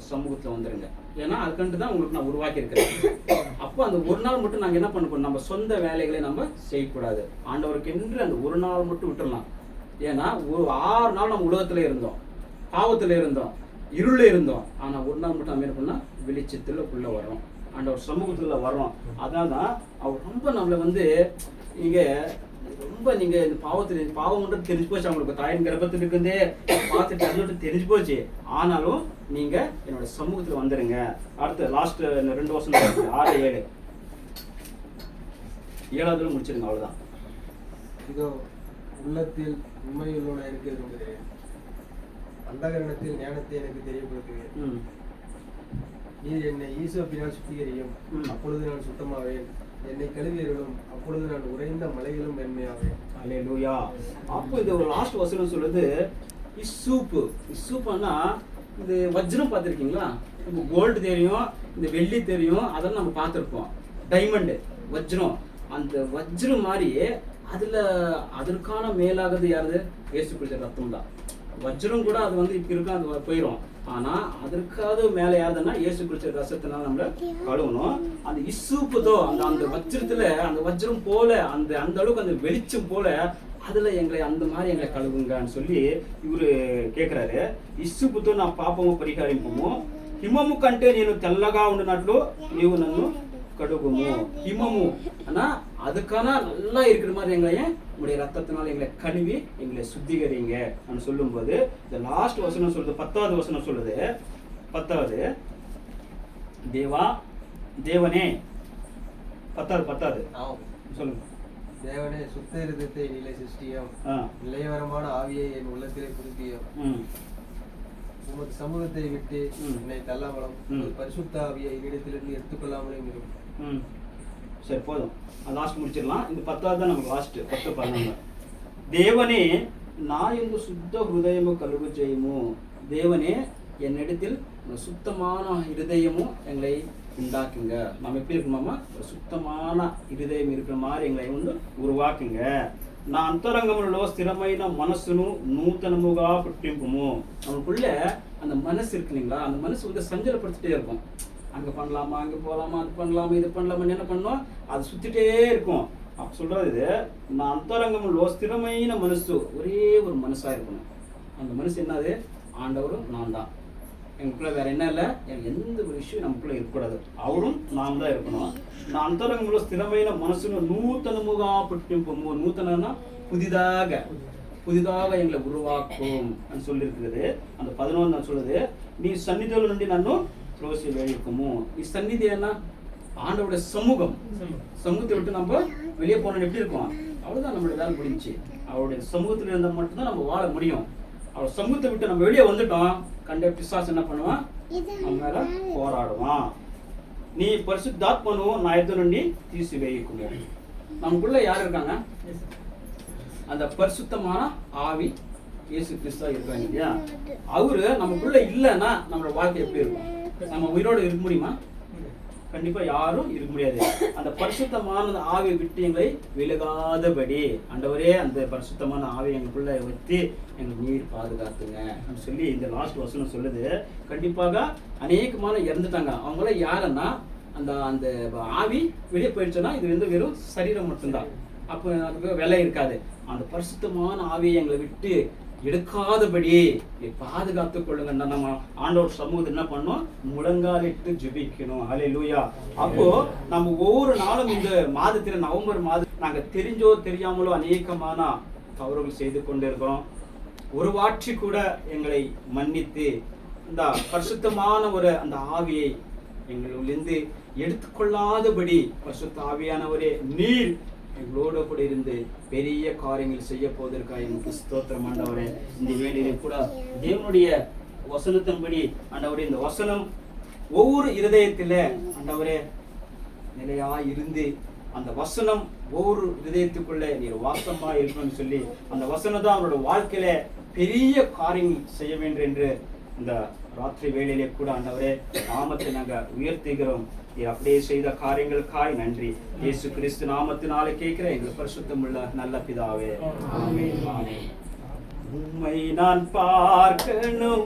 ஆண்டவர் சமூகத்தில் வந்துருங்க. ஏன்னா அதுக்கண்டு தான் உங்களுக்கு நான் உருவாக்கி இருக்கிறேன். அப்போ அந்த ஒரு நாள் மட்டும் நாங்கள் என்ன பண்ணணும், நம்ம சொந்த வேலைகளை நம்ம செய்யக்கூடாது. ஆண்டவருக்கு என்று அந்த ஒரு நாள் மட்டும் விட்டுடலாம். ஏன்னா ஒரு 6 நாள் நம்ம உலகத்தில் இருந்தோம், பாவத்தில் இருந்தோம், இருளே இருந்தோம். ஆனால் ஒரு நாள் மட்டும் நம்ம என்ன பண்ணால் வெளிச்சத்தில் உள்ள வர்றோம், ஆண்டவர் சமூகத்தில் வர்றோம். அதான் தான் அவர் ரொம்ப நம்மளை வந்து இங்கே ரொம்ப நீங்கள் இந்த பாவம்ன்றது தெரிஞ்சு போச்சு. அவங்களுக்கு தாயின் கர்ப்பத்தில் இருக்குதே பார்த்துட்டு அது தெரிஞ்சு போச்சு. ஆனாலும் நீங்கள் என்னோட சமூகத்தில் வந்துடுங்க. அடுத்து லாஸ்ட் 2 வருஷம் 6, 7 7வது முடிச்சிருங்க. அவ்வளோதான். இதோ உள்ளத்தில் உண்மையுள்ளோட இருக்கிறது, அந்தகரணத்தில் ஞானத்தை எனக்கு தெரியப்படுத்துகிறேன். நீர் என்னை ஈசோப்பினால் சுத்திகரியும், அப்பொழுது நான் சுத்தமாவேன். என்னை கழுவியர்களும், அப்பொழுது நான் உறைந்த மலைகளும் வெண்மையாவேன். அல்லேலூயா. அப்போ இது ஒரு லாஸ்ட் வசனம் சொல்லுது, இஸ்ஸூப்பு. இஸ்ஸூப்புன்னா இந்த வஜ்ரம் பார்த்துருக்கீங்களா? நம்ம கோல்டு தெரியும், இந்த வெள்ளி தெரியும், அதெல்லாம் நம்ம பார்த்துருப்போம். டைமண்டு, வஜ்ரம். அந்த வஜ்ரம் மாதிரி அதில் அதற்கான மேலாகிறது யாரு? இயேசு கிறிஸ்து ரத்தம் தான். வஜ்ரம் கூட அது வந்து இப்போ இருக்கும், அது போயிடும். ஆனால் அதற்காவது மேலே யாருதுன்னா இயேசு கிறிஸ்து ரசத்தினால நம்மள கழுவணும். அந்த இஸ்ஸூப்புதோ அந்த வஜ்ரத்தில் அந்த வஜ்ரம் போல அந்த அளவுக்கு அந்த வெளிச்சம் போல அதில் எங்களை அந்த மாதிரி எங்களை கழுவுங்கன்னு சொல்லி இவர் கேட்குறாரு. ఇస్సుపుతో నా పాపము పరిహరింపుము, హిమము కంటే నేను తెల్లగా ఉండినట్లు నీవు నన్ను கடுகுமோ. ஹிமமு ஆனா அதுக்கான நல்லா இருக்கிற மாதிரி எங்களையே உங்களுடைய ரத்தத்தினால எங்களை கழுவி எங்களை சுத்திகரிங்க அப்படின்னு சொல்லும்போது இந்த லாஸ்ட் வசனம் சொல்லுது, 10வது வசனம் சொல்லுது. 10வது தேவனே 10வது சொல்லுங்க. தேவனே சுத்த இருதயத்தை நிலை சிருஷ்டியும், நிலைவரமான ஆவியை என் உள்ளத்திலே புதுப்பியும். உமது சமூகத்தை விட்டு என்னை தள்ளாமலும் பரிசுத்த ஆவியை என்னிடத்திலிருந்து எடுத்துக்கொள்ளாமலும் இருக்கும். சரி, போதும். லாஸ்ட் முடிச்சிடலாம். இந்த 10வது தான் நமக்கு லாஸ்ட். 10, 11. தேவனே நான் எங்க சுத்த ஹிருதயமும் கழுவு செய்யுமோ. தேவனே என்னிடத்தில் சுத்தமான இருதயமும் எங்களை உண்டாக்குங்க. நம்ம எப்படி இருக்கணுமாமா? ஒரு சுத்தமான இருதயம் இருக்கிற மாதிரி எங்களை வந்து உருவாக்குங்க. నా అంతరంగంలో స్థిరమైన మనస్సును నూతనముగా పుట్టింపుము. நமக்குள்ள அந்த மனசு இருக்கு இல்லைங்களா, அந்த மனசு வந்து சஞ்சலப்படுத்திட்டே இருக்கும். அங்கே பண்ணலாமா, அங்கே போகலாமா, அது பண்ணலாமா, இது பண்ணலாமான்னு என்ன பண்ணோம், அது சுற்றிட்டே இருக்கும். அப்போ சொல்கிறது, நான் அந்தரங்கம்லோ ஸ்திரమైన మనసు, ஒரே ஒரு மனசாக இருக்கணும். அந்த மனசு என்னது? ஆண்டவரும் நான் தான். எங்களுக்குள்ள வேற என்ன இல்லை, எந்த ஒரு விஷயம் நமக்குள்ள இருக்கக்கூடாது, அவரும் நாம் தான் இருக்கணும். நான் அந்தரங்கம்లో స్థిరమైన మనసును నూతనముగా పుట్టింపుము. నూతనம்னா புதிதாக எங்களை உருவாக்கும் சொல்லியிருக்கிறது. அந்த 11 சொல்லுது, நீ சந்நிதியில నుండి నన్ను த்ரோசி வெளியிருக்குமோ. ఈ சந்நிதி என்ன? ஆண்டவருடைய சமூகம். சமூகத்தை விட்டு நம்ம வெளியே போனோம் எப்படி இருக்கும்? அவ்வளோதான், நம்மளுடைய வேலை முடிஞ்சு. அவருடைய சமூகத்தில் இருந்தால் மட்டும்தான் நம்ம வாழ முடியும். அவர் சமூகத்தை விட்டு நம்ம வெளியே வந்துட்டோம், கண்ட பிசாசு என்ன பண்ணுவான்? நம்ம மேல போராடுவான். நீ பரிசுத்தாத்மனு నా యొద్ద నుండి తీసివేయకుము. நமக்குள்ள யார் இருக்காங்க? அந்த பரிசுத்தமான ஆவி இயேசு கிறிஸ்து இருக்காங்க இல்லையா? அவரு நமக்குள்ள இல்லைன்னா நம்மளோட வாழ்க்கை எப்படி இருக்கும்? நம்ம உயிரோடு இருக்க முடியுமா? கண்டிப்பா யாரும் இருக்க முடியாது. அந்த பரிசுத்தமான ஆவியை விட்டு எங்களை விலகாதபடி ஆண்டவரே அந்த பரிசுத்தமான ஆவியை எங்களுக்குள்ள வைத்து எங்களுக்கு நீர் பாதுகாத்துங்க அப்படின்னு சொல்லி இந்த லாஸ்ட் வசனம் சொல்லுது. கண்டிப்பாக அநேகமான இறந்துட்டாங்க. அவங்கள யாருன்னா அந்த அந்த ஆவி வெளியே போயிடுச்சுன்னா இது வந்து வெறும் சரீரம் மட்டும்தான். அப்போ அதுக்கு விலை இருக்காது. அந்த பரிசுத்தமான ஆவியை எங்களை விட்டு எடுக்காதபடி பாதுகாத்துக் கொள்ளுங்க. நம்ம ஆண்டவர் சமூகத்தை என்ன பண்ணோம்? முழங்காலிட்டு ஜெபிக்கணும். ஹல்லேலூயா. அப்போ நம்ம ஒவ்வொரு நாளும் இந்த மாதத்தில் நவம்பர் மாதம் நாங்கள் தெரிஞ்சோ தெரியாமலோ அநேகமான தவறுகள் செய்து கொண்டு இருக்கிறோம். ஒரு வாட்சி கூட எங்களை மன்னித்து இந்த பரிசுத்தமான ஒரு அந்த ஆவியை எங்களிலிருந்து எடுத்துக்கொள்ளாதபடி பரிசுத்த ஆவியானவரே நீர் எங்களோட கூட இருந்து பெரிய காரியங்கள் செய்ய போவதற்காக எனக்கு ஸ்தோத்திரம் ஆண்டவரே. இந்த வேளையிலே கூட தேவனுடைய வசனத்தின்படி ஆண்டவரே இந்த வசனம் ஒவ்வொரு இருதயத்தில் ஆண்டவரே நிலையா இருந்து அந்த வசனம் ஒவ்வொரு இதயத்துக்குள்ள நீர் வாசமா இருக்கணும்னு சொல்லி அந்த வசனம் தான் அவரோட வாழ்க்கையில பெரிய காரியங்கள் செய்ய வேண்டும் என்று இந்த ராத்திரி வேளையிலே கூட ஆண்டவரே நாமத்தை நாங்கள் உயர்த்துகிறோம். அப்படியே செய்த காரியங்களுக்காய் நன்றி. இயேசு கிறிஸ்து நாமத்தினாலே கேட்கிற எங்கள் பரிசுத்தமுள்ள நல்ல பிதாவே, ஆமென். உம்மை நான் பார்க்கணும்.